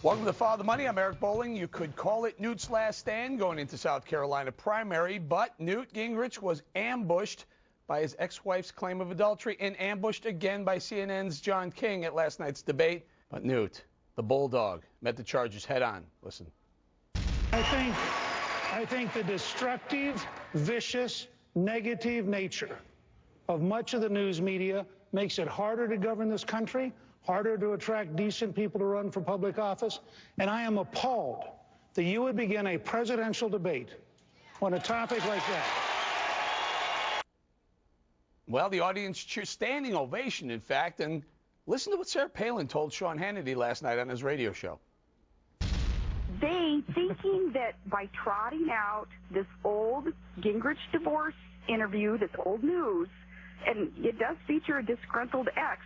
Welcome to Follow the Money. I'm Eric Bolling. You could call it Newt's last stand going into South Carolina primary, but Newt Gingrich was ambushed by his ex-wife's claim of adultery and ambushed again by CNN's John King at last night's debate. But Newt, the bulldog, met the charges head on. Listen. I think the destructive, vicious, negative nature of much of the news media makes it harder to govern this country, harder to attract decent people to run for public office, and I am appalled that you would begin a presidential debate on a topic like that. Well, the audience cheered, standing ovation, in fact, and listen to what Sarah Palin told Sean Hannity last night on his radio show. They thinking that by trotting out this old Gingrich divorce interview, this old news, and it does feature a disgruntled ex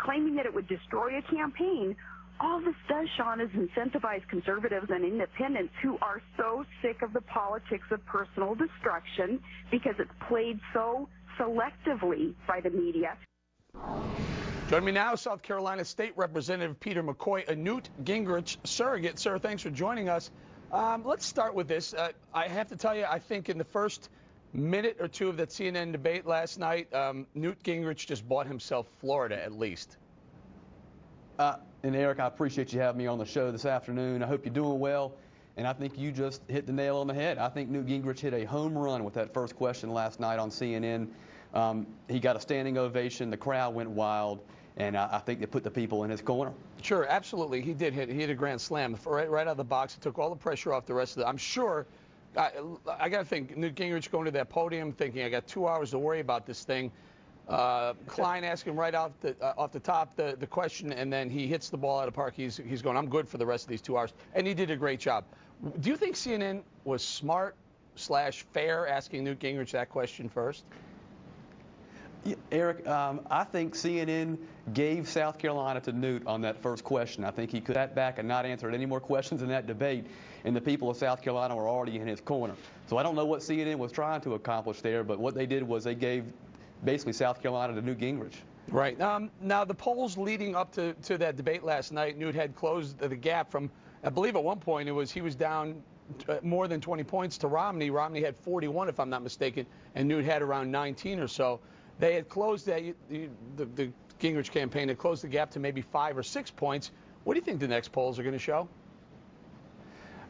claiming that it would destroy a campaign. All this does, Sean, is incentivize conservatives and independents who are so sick of the politics of personal destruction because it's played so selectively by the media. Join me now, South Carolina State Representative Peter McCoy, a Newt Gingrich surrogate. Sir, thanks for joining us. Let's start with this. I have to tell you, I think in the first minute or two of that CNN debate last night, Newt Gingrich just bought himself Florida, at least. And Eric, I appreciate you having me on the show this afternoon. I hope you're doing well. And I think you just hit the nail on the head. I think Newt Gingrich hit a home run with that first question last night on CNN. He got a standing ovation. The crowd went wild. And I think they put the people in his corner. Sure, absolutely. He did hit. He hit a grand slam right out of the box. It took all the pressure off the rest of it. I'm sure. I got to think, Newt Gingrich going to that podium thinking, I got 2 hours to worry about this thing. Klein asked him right off the top the question, and then he hits the ball out of the park. He's going, I'm good for the rest of these 2 hours. And he did a great job. Do you think CNN was smart/fair asking Newt Gingrich that question first? Yeah, Eric, I think CNN gave South Carolina to Newt on that first question. I think he could sat back and not answered any more questions in that debate, and the people of South Carolina were already in his corner. So I don't know what CNN was trying to accomplish there, but what they did was they gave basically South Carolina to Newt Gingrich. Right. Now, the polls leading up to that debate last night, Newt had closed the gap from, I believe at one point he was down more than 20 points to Romney. Romney had 41, if I'm not mistaken, and Newt had around 19 or so. They had closed the Gingrich campaign had closed the gap to maybe 5 or 6 points. What do you think the next polls are going to show?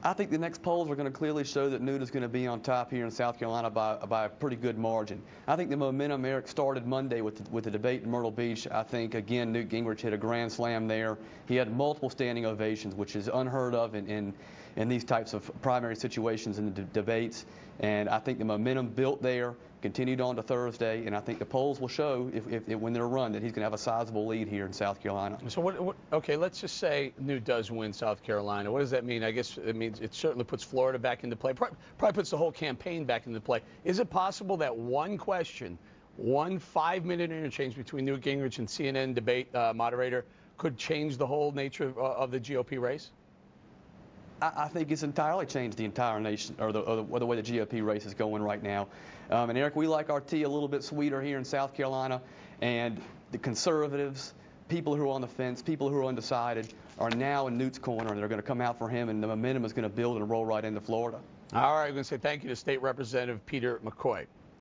I think the next polls are going to clearly show that Newt is going to be on top here in South Carolina by a pretty good margin. I think the momentum, Eric, started Monday with the debate in Myrtle Beach. I think, again, Newt Gingrich hit a grand slam there. He had multiple standing ovations, which is unheard of in these types of primary situations in the debates. And I think the momentum built there, continued on to Thursday, and I think the polls will show, if when they're run, that he's going to have a sizable lead here in South Carolina. So okay, let's just say Newt does win South Carolina. What does that mean? I guess it means it certainly puts Florida back into play, probably puts the whole campaign back into play. Is it possible that one question, one 5-minute interchange between Newt Gingrich and CNN debate moderator could change the whole nature of the GOP race? I think it's entirely changed the entire nation, or the way the GOP race is going right now. And Eric, we like our tea a little bit sweeter here in South Carolina, and the conservatives, people who are on the fence, people who are undecided, are now in Newt's corner, and they're going to come out for him, and the momentum is going to build and roll right into Florida. All right, I'm going to say thank you to State Representative Peter McCoy.